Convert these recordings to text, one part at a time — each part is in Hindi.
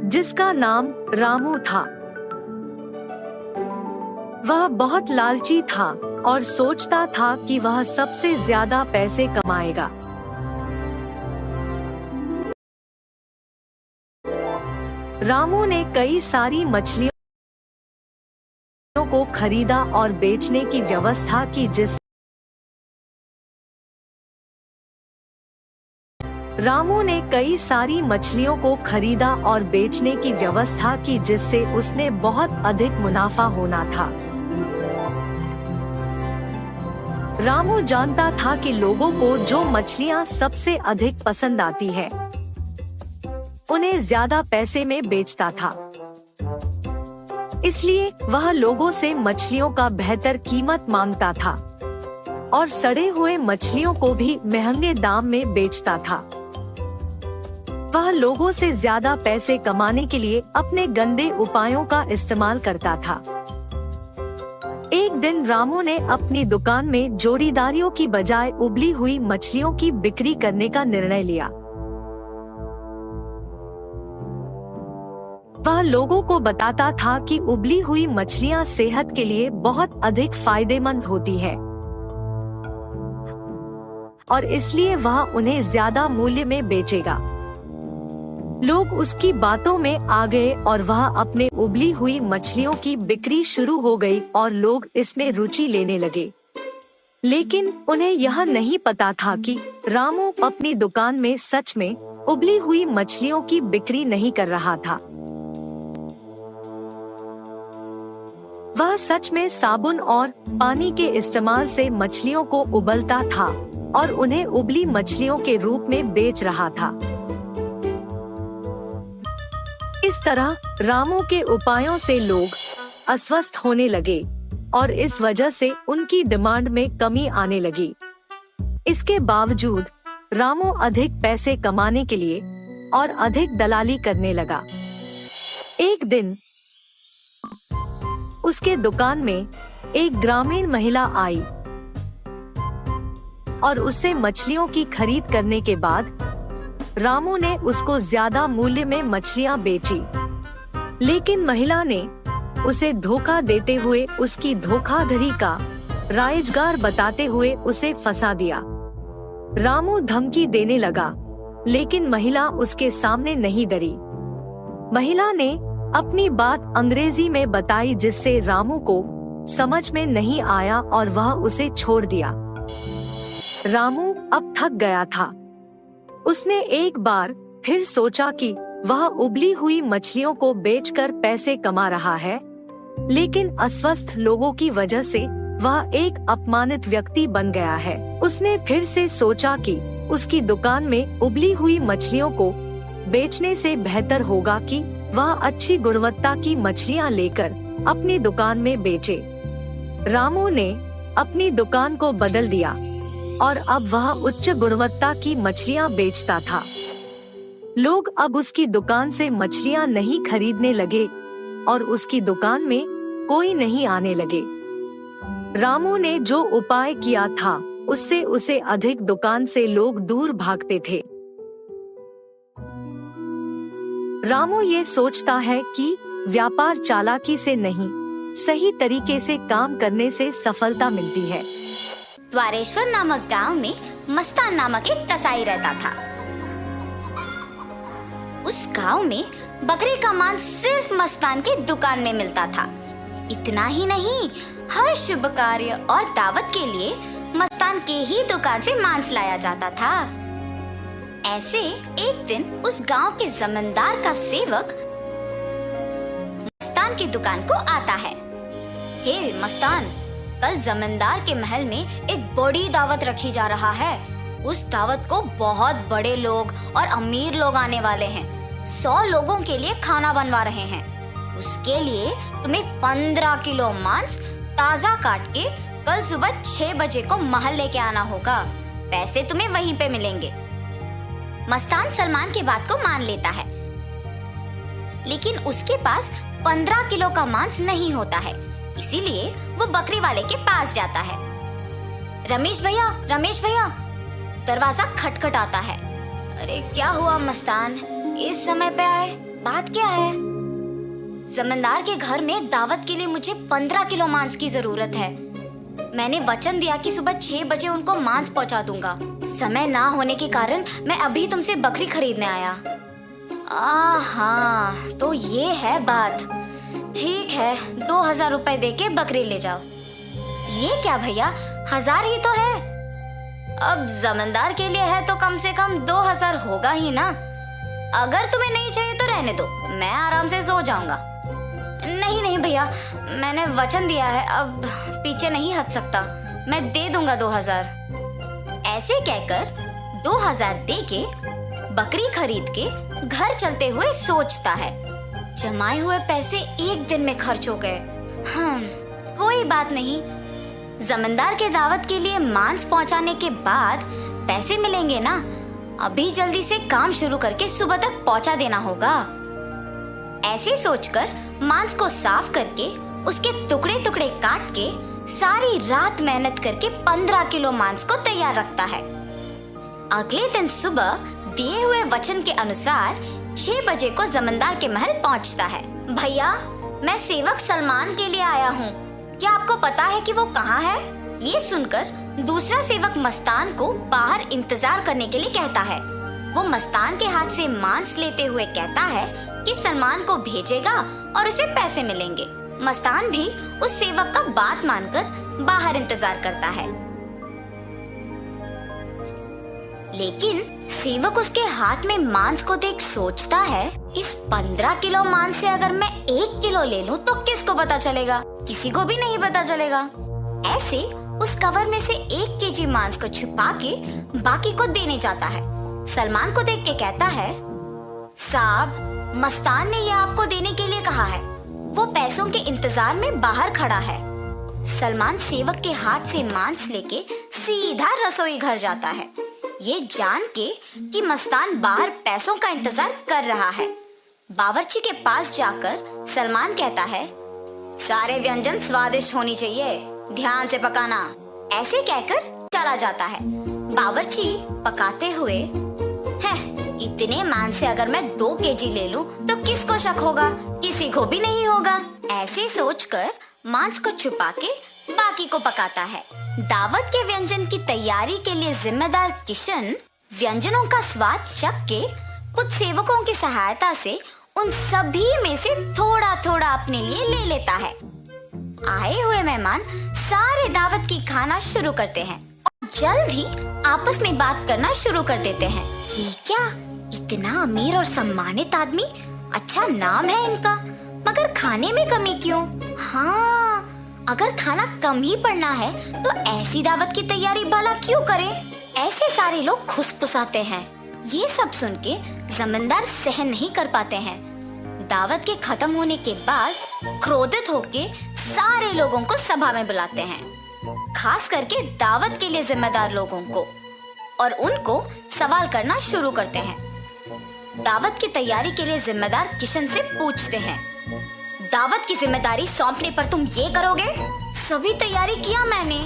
जिसका नाम रामू था। वह बहुत लालची था और सोचता था कि वह सबसे ज्यादा पैसे कमाएगा। रामू ने कई सारी मछलियों को खरीदा और बेचने की व्यवस्था की, जिससे उसने बहुत अधिक मुनाफा होना था। रामू जानता था कि लोगों को जो मछलियां सबसे अधिक पसंद आती है उन्हें ज्यादा पैसे में बेचता था। इसलिए वह लोगों से मछलियों का बेहतर कीमत मांगता था और सड़े हुए मछलियों को भी महंगे दाम में बेचता था। वह लोगों से ज्यादा पैसे कमाने के लिए अपने गंदे उपायों का इस्तेमाल करता था। एक दिन रामू ने अपनी दुकान में जोड़ीदारियों की बजाय उबली हुई मछलियों की बिक्री करने का निर्णय लिया। वह लोगों को बताता था कि उबली हुई मछलियां सेहत के लिए बहुत अधिक फायदेमंद होती है और इसलिए वह उन्हें ज्यादा मूल्य में बेचेगा। लोग उसकी बातों में आ गए और वह अपने उबली हुई मछलियों की बिक्री शुरू हो गई और लोग इसमें रुचि लेने लगे। लेकिन उन्हें यह नहीं पता था कि रामू अपनी दुकान में सच में उबली हुई मछलियों की बिक्री नहीं कर रहा था। वह सच में साबुन और पानी के इस्तेमाल से मछलियों को उबलता था और उन्हें उबली मछलियों के रूप में बेच रहा था। इस तरह रामू के उपायों से लोग अस्वस्थ होने लगे और इस वजह से उनकी डिमांड में कमी आने लगी। इसके बावजूद रामू अधिक पैसे कमाने के लिए और अधिक दलाली करने लगा। एक दिन उसके दुकान में एक ग्रामीण महिला आई और उससे मछलियों की खरीद करने के बाद रामू ने उसको ज्यादा मूल्य में मछलियां बेची। लेकिन महिला ने उसे धोखा देते हुए उसकी धोखाधड़ी का रायजगार बताते हुए उसे फंसा दिया। रामू धमकी देने लगा, लेकिन महिला उसके सामने नहीं डरी। महिला ने अपनी बात अंग्रेजी में बताई, जिससे रामू को समझ में नहीं आया और वह उसे छोड़ दिया। रामू अब थक गया था। उसने एक बार फिर सोचा कि वह उबली हुई मछलियों को बेचकर पैसे कमा रहा है, लेकिन अस्वस्थ लोगों की वजह से वह एक अपमानित व्यक्ति बन गया है। उसने फिर से सोचा कि उसकी दुकान में उबली हुई मछलियों को बेचने से बेहतर होगा कि वह अच्छी गुणवत्ता की मछलियां लेकर अपनी दुकान में बेचे। रामू ने अपनी दुकान को बदल दिया और अब वह उच्च गुणवत्ता की मछलियां बेचता था। लोग अब उसकी दुकान से मछलियां नहीं खरीदने लगे और उसकी दुकान में कोई नहीं आने लगे। रामू ने जो उपाय किया था उससे उसे अधिक दुकान से लोग दूर भागते थे। रामू ये सोचता है कि व्यापार चालाकी से नहीं, सही तरीके से काम करने से सफलता मिलती है। द्वारेश्वर नामक गांव में मस्तान नामक एक कसाई रहता था। उस गांव में बकरे का मांस सिर्फ मस्तान की दुकान में मिलता था। इतना ही नहीं, हर शुभ कार्य और दावत के लिए मस्तान के ही दुकान से मांस लाया जाता था। ऐसे एक दिन उस गांव के जमींदार का सेवक मस्तान की दुकान को आता है। हे मस्तान, कल जमींदार के महल में एक बड़ी दावत रखी जा रहा है। उस दावत को बहुत बड़े लोग और अमीर लोग आने वाले हैं। 100 लोगों के लिए खाना बनवा रहे हैं। उसके लिए तुम्हें 15 किलो मांस ताजा काट के कल सुबह 6 बजे को महल लेके आना होगा। पैसे तुम्हें वहीं पे मिलेंगे। मस्तान सलमान की बात को मान लेता है, लेकिन उसके पास 15 किलो का मांस नहीं होता है। इसीलिए वो बकरी वाले के पास जाता है। रमेश भैया, दरवाजा खटखटाता है। अरे क्या हुआ मस्तान, इस समय पे आए? बात क्या है? जमींदार के घर में दावत के लिए मुझे 15 किलो मांस की जरूरत है। मैंने वचन दिया कि सुबह 6 बजे उनको मांस पहुंचा दूंगा। समय ना होने के कारण मैं अभी तुमसे बकरी खरीदने आया। हाँ, तो ये है बात। ठीक है, 2000 रुपए दे के बकरी ले जाओ। ये क्या भैया, 1000 ही तो है। अब जमींदार के लिए है तो कम से कम 2000 होगा ही ना। अगर तुम्हें नहीं चाहिए तो रहने दो, मैं आराम से सो जाऊंगा। नहीं नहीं भैया, मैंने वचन दिया है, अब पीछे नहीं हट सकता। मैं दे दूंगा 2000। ऐसे कहकर 2000 दे के बकरी खरीद के घर चलते हुए सोचता है, जमाए हुए पैसे एक दिन में खर्च हो गए। कोई बात नहीं, जमींदार के दावत के लिए मांस पहुंचाने के बाद पैसे मिलेंगे ना। अभी जल्दी से काम शुरू करके सुबह तक पहुंचा देना होगा। ऐसे सोचकर मांस को साफ करके उसके टुकड़े टुकड़े काट के सारी रात मेहनत करके 15 किलो मांस को तैयार रखता है। अगले दिन सुबह दिए हुए वचन के अनुसार 6 बजे को जमींदार के महल पहुंचता है। भैया, मैं सेवक सलमान के लिए आया हूँ, क्या आपको पता है कि वो कहाँ है? ये सुनकर दूसरा सेवक मस्तान को बाहर इंतजार करने के लिए कहता है। वो मस्तान के हाथ से मांस लेते हुए कहता है कि सलमान को भेजेगा और उसे पैसे मिलेंगे। मस्तान भी उस सेवक का बात मानकर बाहर इंतजार करता है, लेकिन सेवक उसके हाथ में मांस को देख सोचता है, इस 15 किलो मांस से अगर मैं 1 किलो ले लूं तो किसको पता चलेगा? किसी को भी नहीं पता चलेगा। ऐसे उस कवर में से 1 केजी मांस को छुपा के बाकी को देने जाता है। सलमान को देख के कहता है, साहब, मस्तान ने यह आपको देने के लिए कहा है। वो पैसों के इंतजार में बाहर खड़ा है। सलमान सेवक के हाथ से मांस लेके सीधा रसोई घर जाता है, ये जान के कि मस्तान बाहर पैसों का इंतजार कर रहा है। बावर्ची के पास जाकर सलमान कहता है, सारे व्यंजन स्वादिष्ट होनी चाहिए, ध्यान से पकाना। ऐसे कहकर चला जाता है। बावर्ची पकाते हुए, इतने मांस से अगर मैं 2 केजी ले लूं तो किसको शक होगा? किसी को भी नहीं होगा। ऐसे सोचकर मांस को छुपा के बाकी को पकाता है। दावत के व्यंजन की तैयारी के लिए जिम्मेदार किशन व्यंजनों का स्वाद चख के कुछ सेवकों की सहायता से उन सभी में से थोड़ा थोड़ा अपने लिए ले लेता है। आए हुए मेहमान सारे दावत की खाना शुरू करते हैं और जल्द ही आपस में बात करना शुरू कर देते हैं। ये क्या, इतना अमीर और सम्मानित आदमी, अच्छा नाम है इनका, मगर खाने में कमी क्यों? हाँ, अगर खाना कम ही पड़ना है तो ऐसी दावत की तैयारी भला क्यों करें? ऐसे सारे लोग खुसफुसाते हैं। ये सब सुन के जमींदार सहन नहीं कर पाते हैं। दावत के खत्म होने के बाद क्रोधित होके सारे लोगों को सभा में बुलाते हैं, खास करके दावत के लिए जिम्मेदार लोगों को, और उनको सवाल करना शुरू करते हैं। दावत की तैयारी के लिए जिम्मेदार किशन से पूछते हैं, दावत की जिम्मेदारी सौंपने पर तुम ये करोगे? सभी तैयारी किया मैंने,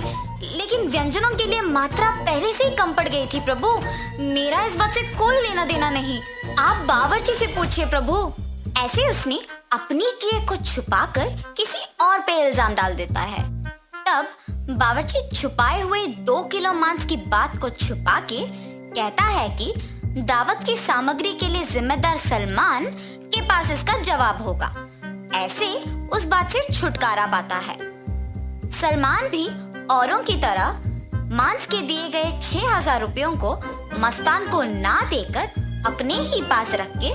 लेकिन व्यंजनों के लिए मात्रा पहले से ही कम पड़ गई थी प्रभु। मेरा इस बात से कोई लेना देना नहीं, आप बावर्ची से पूछिए प्रभु। ऐसे उसने अपनी किए को छुपाकर किसी और पे इल्जाम डाल देता है। तब बावर्ची छुपाए हुए 2 किलो मांस की बात को छुपा के कहता है कि दावत की सामग्री के लिए जिम्मेदार सलमान के पास इसका जवाब होगा। ऐसे उस बात से छुटकारा पाता है। सलमान भी औरों की तरह मांस के दिए गए 6000 रुपयों को मस्तान को ना देकर अपने ही पास रख के,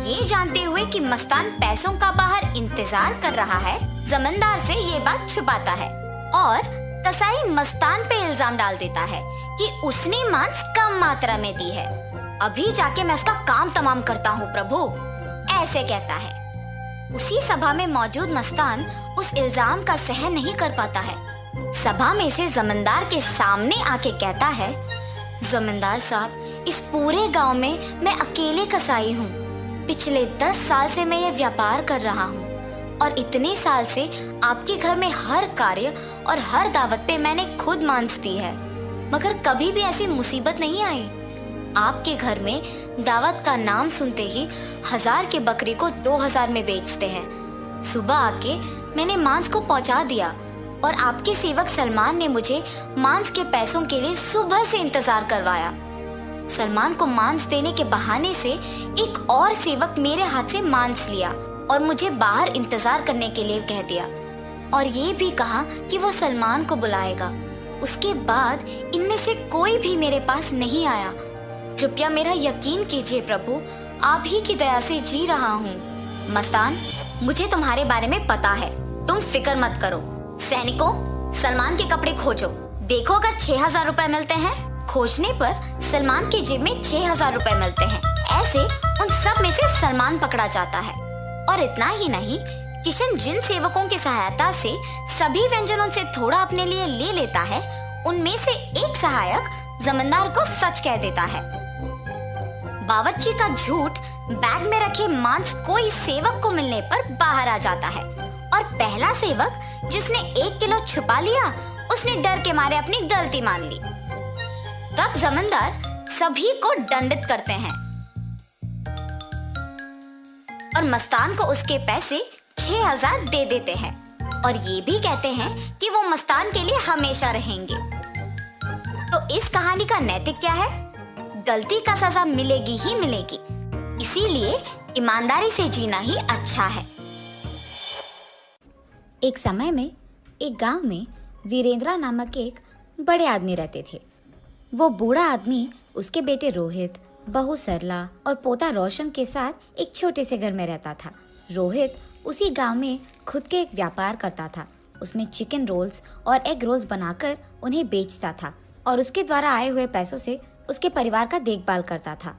ये जानते हुए कि मस्तान पैसों का बाहर इंतजार कर रहा है, जमींदार से ये बात छुपाता है और कसाई मस्तान पे इल्जाम डाल देता है कि उसने मांस कम मात्रा में दी है। अभी जाके मैं उसका काम तमाम करता हूँ प्रभु, ऐसे कहता है। उसी सभा में मौजूद मस्तान उस इल्जाम का सहन नहीं कर पाता है। सभा में से जमींदार के सामने आके कहता है, जमींदार साहब, इस पूरे गांव में मैं अकेले कसाई हूँ। पिछले 10 साल से मैं ये व्यापार कर रहा हूँ और इतने साल से आपके घर में हर कार्य और हर दावत पे मैंने खुद मांस दी है, मगर कभी भी ऐसी मुसीबत नहीं आई। आपके घर में दावत का नाम सुनते ही 1000 की बकरी को 2000 में बेचते हैं। सुबह आके मैंने मांस को पहुंचा दिया और आपके सेवक सलमान ने मुझे मांस के पैसों के लिए सुबह से इंतजार करवाया। सलमान को मांस देने के बहाने से एक और सेवक मेरे हाथ से मांस लिया और मुझे बाहर इंतजार करने के लिए कह दिया और ये भी कहा कि वो सलमान को बुलाएगा। उसके बाद इनमें से कोई भी मेरे पास नहीं आया। कृपया मेरा यकीन कीजिए प्रभु, आप ही की दया से जी रहा हूँ। मस्तान, मुझे तुम्हारे बारे में पता है, तुम फिक्र मत करो। सैनिकों, सलमान के कपड़े खोजो, देखो अगर 6000 रुपए मिलते हैं। खोजने पर सलमान की जेब में 6000 रुपए मिलते हैं। ऐसे उन सब में से सलमान पकड़ा जाता है। और इतना ही नहीं, किशन जिन सेवकों की सहायता से सभी व्यंजनों से थोड़ा अपने लिए ले लेता है, उनमें से एक सहायक जमींदार को सच कह देता है। बावर्ची का झूठ बैग में रखे मांस कोई सेवक को मिलने पर बाहर आ जाता है और पहला सेवक जिसने 1 किलो छुपा लिया, उसने डर के मारे अपनी गलती मान ली। तब जमींदार सभी को दंडित करते हैं और मस्तान को उसके पैसे 6000 दे देते हैं और ये भी कहते हैं कि वो मस्तान के लिए हमेशा रहेंगे। तो इस कहानी का नैतिक क्या है? गलती का सजा मिलेगी ही मिलेगी, इसीलिए ईमानदारी से जीना ही अच्छा है। एक समय में एक गांव में वीरेंद्रा नामक एक बड़े आदमी रहते थे। वो बूढ़ा आदमी उसके बेटे रोहित, बहू सरला और पोता रोशन के साथ एक छोटे से घर में रहता था। रोहित उसी गांव में खुद के एक व्यापार करता था। उसमें चिकन रोल्स और एग रोल्स बनाकर उन्हें बेचता था और उसके द्वारा आए हुए पैसों से उसके परिवार का देखभाल करता था।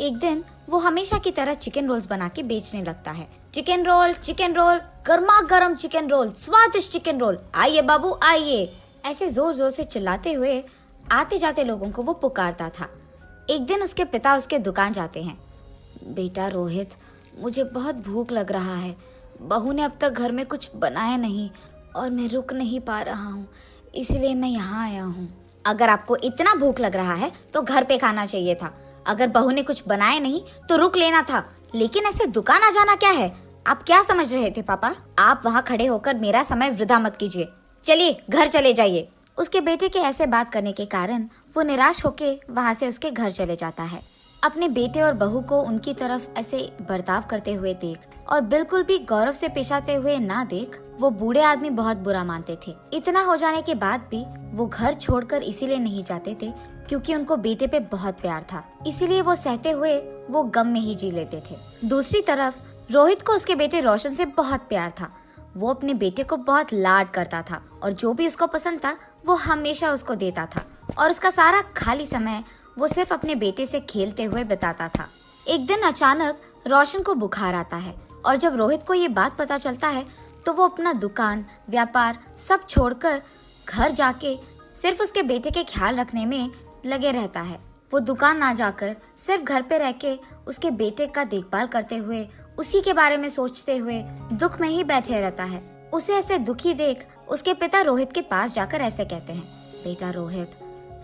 एक दिन वो हमेशा की तरह चिकन रोल्स बना के बेचने लगता है। चिकन रोल, गर्मा गर्म चिकन रोल, स्वादिष्ट चिकन रोल, आइए बाबू आइए, ऐसे जोर जोर से चिल्लाते हुए आते जाते लोगों को वो पुकारता था। एक दिन उसके पिता उसके दुकान जाते हैं। बेटा रोहित, मुझे बहुत भूख लग रहा है। बहू ने अब तक घर में कुछ बनाया नहीं और मैं रुक नहीं पा रहा हूँ, इसलिए मैं यहाँ आया हूँ। अगर आपको इतना भूख लग रहा है तो घर पे खाना चाहिए था। अगर बहू ने कुछ बनाया नहीं तो रुक लेना था, लेकिन ऐसे दुकान आ जाना क्या है? आप क्या समझ रहे थे पापा? आप वहाँ खड़े होकर मेरा समय वृथा मत कीजिए, चलिए घर चले जाइए। उसके बेटे के ऐसे बात करने के कारण वो निराश होके वहाँ से उसके घर चले जाता है। अपने बेटे और बहू को उनकी तरफ ऐसे बर्ताव करते हुए देख और बिल्कुल भी गौरव से पेश आते हुए ना देख वो बूढ़े आदमी बहुत बुरा मानते थे। इतना हो जाने के बाद भी वो घर छोड़कर इसीलिए नहीं जाते थे क्योंकि उनको बेटे पे बहुत प्यार था, इसीलिए वो सहते हुए वो गम में ही जी लेते थे। दूसरी तरफ रोहित को उसके बेटे रोशन से बहुत प्यार था। वो अपने बेटे को बहुत लाड करता था और जो भी उसको पसंद था वो हमेशा उसको देता था और उसका सारा खाली समय वो सिर्फ अपने बेटे से खेलते हुए बिताता था। एक दिन अचानक रोशन को बुखार आता है और जब रोहित को ये बात पता चलता है तो वो अपना दुकान, व्यापार सब छोड़कर घर जाके सिर्फ उसके बेटे के ख्याल रखने में लगे रहता है। वो दुकान ना जाकर सिर्फ घर पे रह के उसके बेटे का देखभाल करते हुए उसी के बारे में सोचते हुए दुख में ही बैठे रहता है। उसे ऐसे दुखी देख उसके पिता रोहित के पास जाकर ऐसे कहते हैं, बेटा रोहित,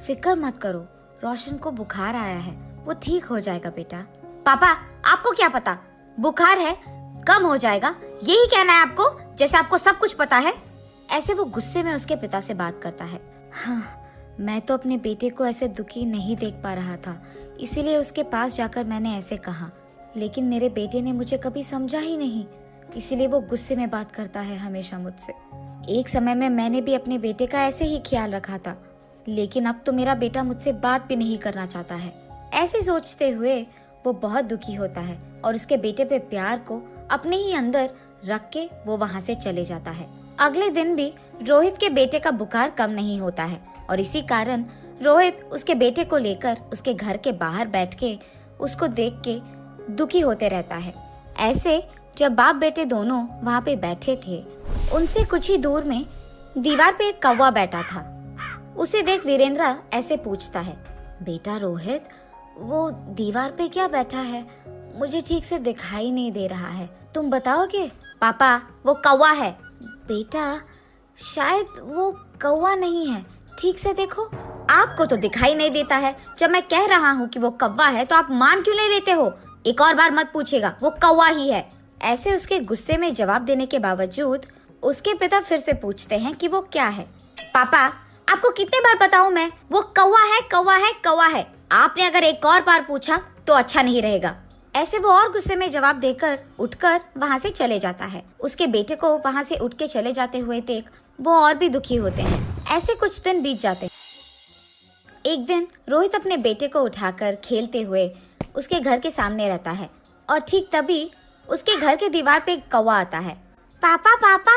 फिक्र मत करो, रोशन को बुखार आया है, वो ठीक हो जाएगा बेटा। पापा, आपको क्या पता, बुखार है, कम हो जाएगा, यही कहना है आपको, जैसे आपको सब कुछ पता है। ऐसे वो गुस्से में उसके पिता से बात करता है। हाँ, मैं तो अपने बेटे को ऐसे दुखी नहीं देख पा रहा था, इसीलिए उसके पास जाकर मैंने ऐसे कहा, लेकिन मेरे बेटे ने मुझे कभी समझा ही नहीं, इसीलिए वो गुस्से में बात करता है हमेशा मुझसे। एक समय में मैंने भी अपने बेटे का ऐसे ही ख्याल रखा था, लेकिन अब तो मेरा बेटा मुझसे बात भी नहीं करना चाहता है। ऐसे सोचते हुए वो बहुत दुखी होता है और उसके बेटे पे प्यार को अपने ही अंदर रख के वो वहाँ से चले जाता है। अगले दिन भी रोहित के बेटे का बुखार कम नहीं होता है और इसी कारण रोहित उसके बेटे को लेकर उसके घर के बाहर बैठ के उसको देख के दुखी होते रहता है। ऐसे जब बाप बेटे दोनों वहाँ पे बैठे थे, उनसे कुछ ही दूर में दीवार पे एक कौवा बैठा था। उसे देख वीरेंद्र ऐसे पूछता है, बेटा रोहित, वो दीवार पे क्या बैठा है? मुझे ठीक से दिखाई नहीं दे रहा है, तुम बताओगे? पापा, वो कौवा है। बेटा, शायद वो कौवा नहीं है, ठीक से देखो। आपको तो दिखाई नहीं देता है। जब मैं कह रहा हूँ कि वो कौवा है तो आप मान क्यों नहीं लेते हो? एक और बार मत पूछेगा, वो कौवा ही है। ऐसे उसके गुस्से में जवाब देने के बावजूद उसके पिता फिर से पूछते हैं कि वो क्या है। पापा, आपको कितने बार बताऊं मैं, वो कौवा है, कौवा है, कौवा है। आपने अगर एक और बार पूछा तो अच्छा नहीं रहेगा। ऐसे वो और गुस्से में जवाब देकर उठकर वहाँ से चले जाता है। उसके बेटे को वहाँ से उठ के चले जाते हुए देख वो और भी दुखी होते हैं। ऐसे कुछ दिन बीत जाते हैं। एक दिन रोहित अपने बेटे को उठाकर खेलते हुए उसके घर के सामने रहता है और ठीक तभी उसके घर के दीवार पे एक कौवा आता है। पापा पापा,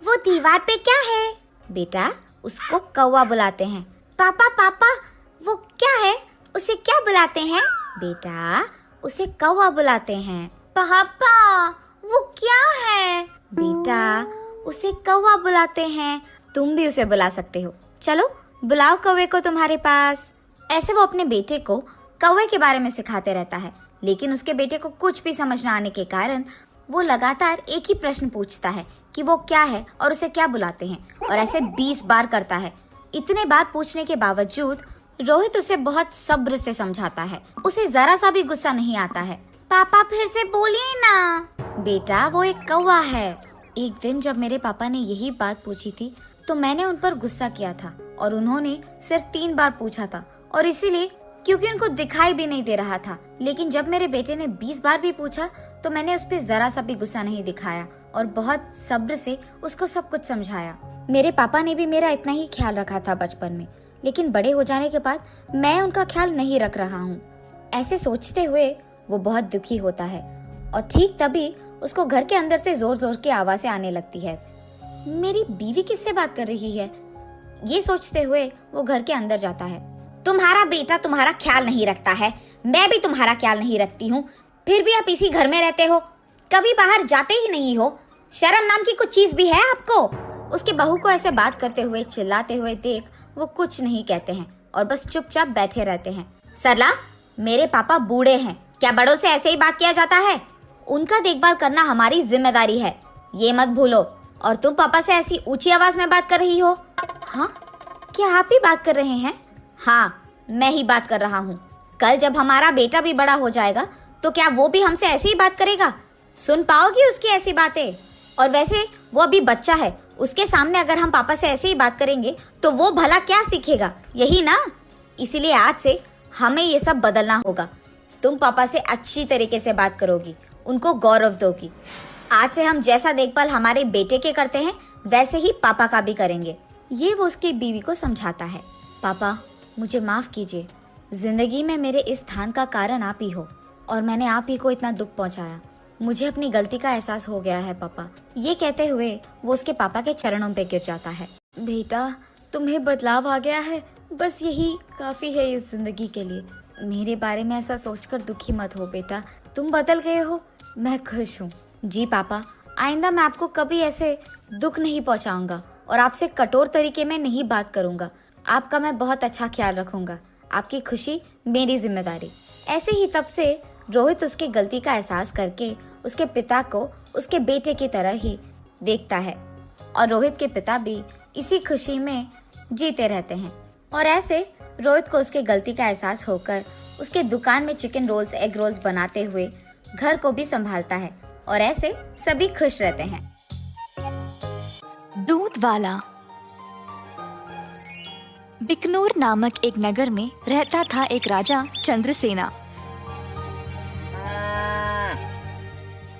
वो दीवार पे क्या है? बेटा, उसको कौवा बुलाते हैं। पापा पापा, वो क्या है? उसे क्या बुलाते हैं? बेटा, उसे कौवा बुलाते हैं। पापा, वो क्या है? बेटा, उसे कौवा बुलाते हैं। तुम भी उसे बुला सकते हो। चलो बुलाओ कौवे को तुम्हारे पास। ऐसे वो अपने बेटे को कौवे के बारे में सिखाते रहता है, लेकिन उसके बेटे को कुछ भी समझ न आने के कारण वो लगातार एक ही प्रश्न पूछता है कि वो क्या है और उसे क्या बुलाते हैं, और ऐसे 20 बार करता है। इतने बार पूछने के बावजूद रोहित उसे बहुत सब्र से समझाता है। उसे जरा सा भी गुस्सा नहीं आता है। पापा फिर से बोलिए ना। बेटा, वो एक कौवा है। एक दिन जब मेरे पापा ने यही बात पूछी थी तो मैंने उन पर गुस्सा किया था और उन्होंने सिर्फ 3 बार पूछा था, और इसीलिए क्योंकि उनको दिखाई भी नहीं दे रहा था। लेकिन जब मेरे बेटे ने 20 बार भी पूछा तो मैंने उस पर जरा सा भी गुस्सा नहीं दिखाया और बहुत सब्र से उसको सब कुछ समझाया। मेरे पापा ने भी मेरा इतना ही ख्याल रखा था बचपन में, लेकिन बड़े हो जाने के बाद मैं उनका ख्याल नहीं रख रहा हूँ। ऐसे सोचते हुए वो बहुत दुखी होता है और ठीक तभी उसको घर के अंदर से जोर जोर की आवाजें आने लगती है। मेरी बीवी किससे बात कर रही है? ये सोचते हुए वो घर के अंदर जाता है। तुम्हारा बेटा तुम्हारा ख्याल नहीं रखता है, मैं भी तुम्हारा ख्याल नहीं रखती हूँ, फिर भी आप इसी घर में रहते हो, कभी बाहर जाते ही नहीं हो। शर्म नाम की कुछ चीज भी है आपको? उसकी बहू को ऐसे बात करते हुए चिल्लाते हुए देख वो कुछ नहीं कहते हैं और बस चुपचाप बैठे रहते हैं। सरला, मेरे पापा बूढ़े हैं, क्या बड़ों से ऐसे ही बात किया जाता है? उनका देखभाल करना हमारी जिम्मेदारी है, ये मत भूलो। और तुम पापा से ऐसी ऊंची आवाज में बात कर रही हो? हाँ, क्या आप ही बात कर रहे हैं? हाँ, मैं ही बात कर रहा हूँ। कल जब हमारा बेटा भी बड़ा हो जाएगा तो क्या वो भी हमसे ऐसे ही बात करेगा? सुन पाओगी उसकी ऐसी बातें? और वैसे वो अभी बच्चा है, उसके सामने अगर हम पापा से ऐसे ही बात करेंगे तो वो भला क्या सीखेगा, यही ना? इसीलिए आज से हमें ये सब बदलना होगा। तुम पापा से अच्छी तरीके से बात करोगी, उनको गौरव दोगी। आज से हम जैसा देखभाल हमारे बेटे के करते हैं वैसे ही पापा का भी करेंगे। ये वो उसकी बीवी को समझाता है। पापा, मुझे माफ कीजिए, जिंदगी में मेरे इस स्थान का कारण आप ही हो और मैंने आप ही को इतना दुख पहुंचाया। मुझे अपनी गलती का एहसास हो गया है पापा। ये कहते हुए वो उसके पापा के चरणों पे गिर जाता है। बेटा, तुम्हें बदलाव आ गया है, बस यही काफी है इस जिंदगी के लिए। मेरे बारे में ऐसा सोचकर दुखी मत हो बेटा, तुम बदल गए हो, मैं खुश हूँ। जी पापा, आइंदा मैं आपको कभी ऐसे दुख नहीं पहुँचाऊंगा और आपसे कठोर तरीके में नहीं बात करूंगा। आपका मैं बहुत अच्छा ख्याल रखूंगा, आपकी खुशी मेरी जिम्मेदारी। ऐसे ही तब से रोहित उसकी गलती का एहसास करके उसके पिता को उसके बेटे की तरह ही देखता है और रोहित के पिता भी इसी खुशी में जीते रहते हैं। और ऐसे रोहित को उसके गलती का एहसास होकर उसके दुकान में चिकन रोल्स, एग रोल्स बनाते हुए घर को भी संभालता है और ऐसे सभी खुश रहते हैं। दूध वाला। बिकनूर नामक एक नगर में रहता था एक राजा चंद्रसेना।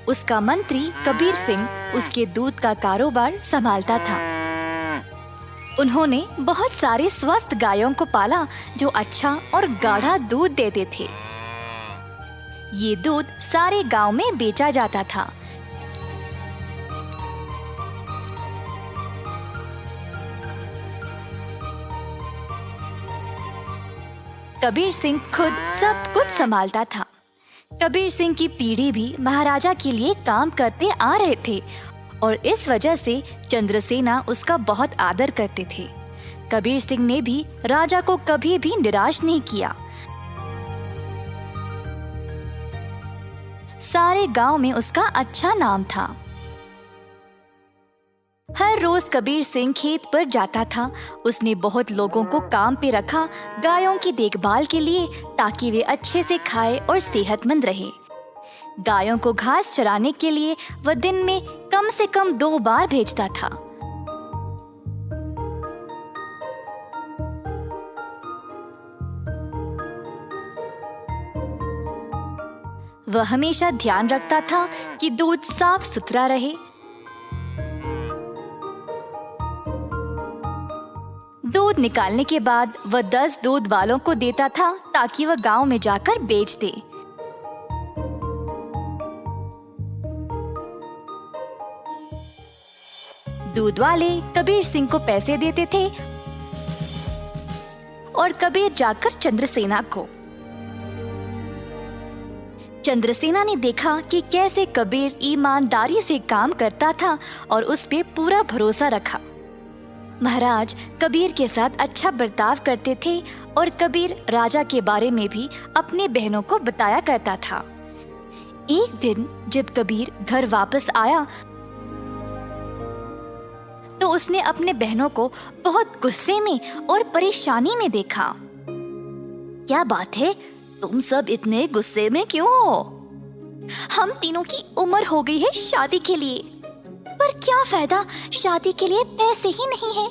उसका मंत्री कबीर सिंह उसके दूध का कारोबार संभालता था। उन्होंने बहुत सारे स्वस्थ गायों को पाला जो अच्छा और गाढ़ा दूध देते थे। ये दूध सारे गांव में बेचा जाता था। कबीर सिंह खुद सब कुछ संभालता था। कबीर सिंह की पीढ़ी भी महाराजा के लिए काम करते आ रहे थे और इस वजह से चंद्रसेना उसका बहुत आदर करते थे। कबीर सिंह ने भी राजा को कभी भी निराश नहीं किया। सारे गांव में उसका अच्छा नाम था। हर रोज कबीर सिंह खेत पर जाता था। उसने बहुत लोगों को काम पे रखा गायों की देखभाल के लिए, ताकि वे अच्छे से खाए और सेहतमंद रहे। गायों को घास चराने के लिए वह दिन में कम से कम 2 बार भेजता था। वह हमेशा ध्यान रखता था कि दूध साफ सुथरा रहे। दूध निकालने के बाद वह 10 दूध वालों को देता था, ताकि वह गांव में जाकर बेच दे। दूध वाले कबीर सिंह को पैसे देते थे और कबीर जाकर चंद्रसेना को। चंद्रसेना ने देखा कि कैसे कबीर ईमानदारी से काम करता था और उस पे पूरा भरोसा रखा। महाराज कबीर के साथ अच्छा बर्ताव करते थे और कबीर राजा के बारे में भी अपनी बहनों को बताया करता था। एक दिन जब कबीर घर वापस आया तो उसने अपने बहनों को बहुत गुस्से में और परेशानी में देखा। क्या बात है, तुम सब इतने गुस्से में क्यों हो? हम तीनों की उम्र हो गई है शादी के लिए, पर क्या फायदा, शादी के लिए पैसे ही नहीं है।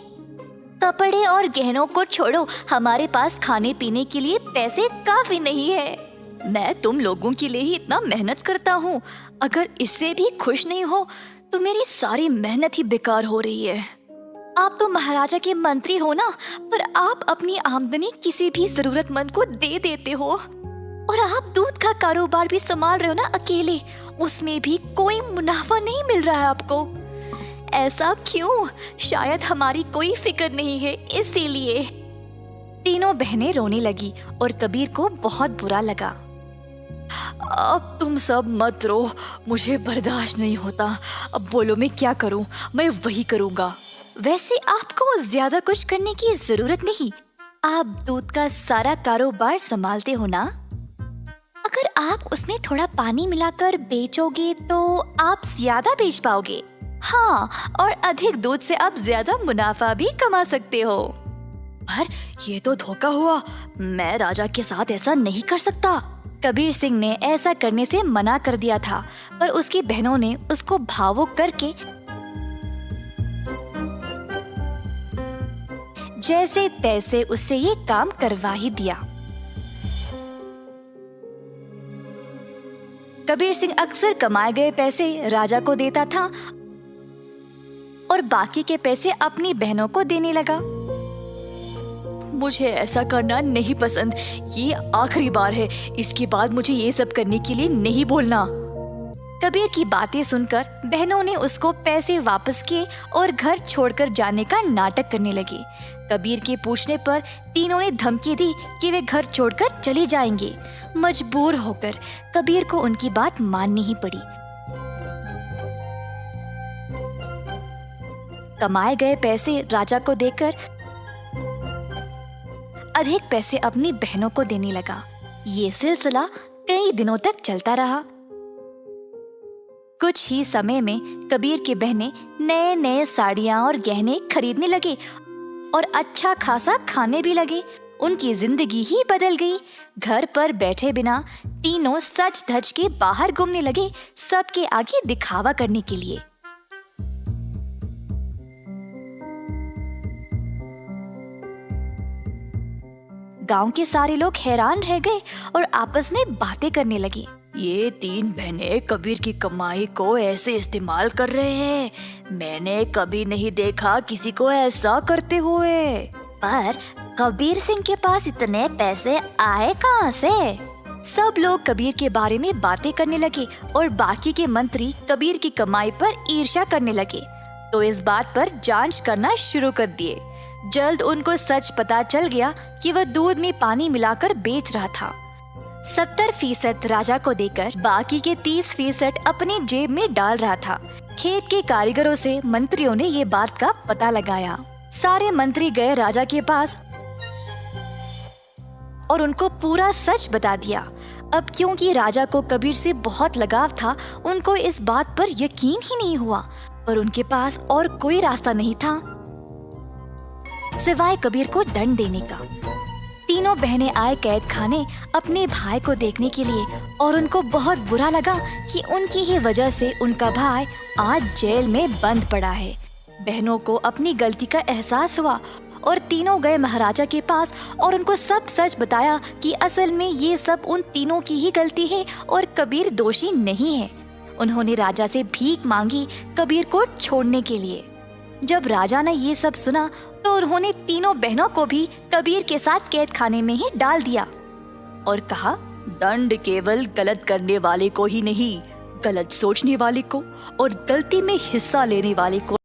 कपड़े और गहनों को छोड़ो, हमारे पास खाने पीने के लिए पैसे काफी नहीं है। मैं तुम लोगों के लिए ही इतना मेहनत करता हूँ, अगर इससे भी खुश नहीं हो तो मेरी सारी मेहनत ही बेकार हो रही है। आप तो महाराजा के मंत्री हो ना, पर आप अपनी आमदनी किसी भी जरूरतमंद को दे देते हो। और आप दूध का कारोबार भी संभाल रहे हो ना अकेले, उसमें भी कोई मुनाफा नहीं मिल रहा है आपको। ऐसा क्यों? शायद हमारी कोई फिक्र नहीं है, इसीलिए। तीनों बहनें रोने लगी और कबीर को बहुत बुरा लगा। अब तुम सब मत रो, मुझे बर्दाश्त नहीं होता। अब बोलो मैं क्या करूं? मैं वही करूंगा। वैसे आपको ज्यादा कुछ करने की जरूरत नहीं, आप दूध का सारा कारोबार संभालते हो ना। अगर आप उसमें थोड़ा पानी मिलाकर बेचोगे तो आप ज्यादा बेच पाओगे। हाँ, और अधिक दूध से आप ज्यादा मुनाफा भी कमा सकते हो। पर ये तो धोखा हुआ, मैं राजा के साथ ऐसा नहीं कर सकता। कबीर सिंह ने ऐसा करने से मना कर दिया था, पर उसकी बहनों ने उसको भावुक करके जैसे तैसे उससे ये काम करवा ही दिया। कबीर सिंह अक्सर कमाए गए पैसे राजा को देता था और बाकी के पैसे अपनी बहनों को देने लगा। मुझे ऐसा करना नहीं पसंद, ये आखिरी बार है, इसके बाद मुझे ये सब करने के लिए नहीं बोलना। कबीर की बातें सुनकर बहनों ने उसको पैसे वापस किए और घर छोड़कर जाने का नाटक करने लगे। कबीर के पूछने पर तीनों ने धमकी दी कि वे घर छोड़कर चले जाएंगे। मजबूर होकर कबीर को उनकी बात माननी ही पड़ी। कमाए गए पैसे राजा को देकर अधिक पैसे अपनी बहनों को देने लगा। ये सिलसिला कई दिनों तक चलता रहा। कुछ ही समय में कबीर की बहनें नए नए साड़ियां और गहने खरीदने लगे और अच्छा खासा खाने भी लगे। उनकी जिंदगी ही बदल गई। घर पर बैठे बिना तीनों सज धज के बाहर घूमने लगे, सबके आगे दिखावा करने के लिए। गांव के सारे लोग हैरान रह गए और आपस में बातें करने लगे। ये 3 बहनें कबीर की कमाई को ऐसे इस्तेमाल कर रहे हैं। मैंने कभी नहीं देखा किसी को ऐसा करते हुए। पर कबीर सिंह के पास इतने पैसे आए कहाँ से? सब लोग कबीर के बारे में बातें करने लगे और बाकी के मंत्री कबीर की कमाई पर ईर्ष्या करने लगे, तो इस बात पर जांच करना शुरू कर दिए। जल्द उनको सच पता चल गया कि वह दूध में पानी मिलाकर बेच रहा था। 70% राजा को देकर बाकी के 30% अपनी जेब में डाल रहा था। खेत के कारीगरों से मंत्रियों ने ये बात का पता लगाया। सारे मंत्री गए राजा के पास और उनको पूरा सच बता दिया। अब क्योंकि राजा को कबीर से बहुत लगाव था, उनको इस बात पर यकीन ही नहीं हुआ। और उनके पास और कोई रास्ता नहीं था सिवाय कबीर को दंड देने का। तीनों बहनें आए कैद खाने अपने भाई को देखने के लिए और उनको बहुत बुरा लगा कि उनकी ही वजह से उनका भाई आज जेल में बंद पड़ा है। बहनों को अपनी गलती का एहसास हुआ और तीनों गए महाराजा के पास और उनको सब सच बताया कि असल में ये सब उन तीनों की ही गलती है और कबीर दोषी नहीं है। उन्होंने राजा से भीख मांगी कबीर को छोड़ने के लिए। जब राजा ने ये सब सुना तो उन्होंने तीनों बहनों को भी कबीर के साथ कैद खाने में ही डाल दिया और कहा, दंड केवल गलत करने वाले को ही नहीं, गलत सोचने वाले को और गलती में हिस्सा लेने वाले को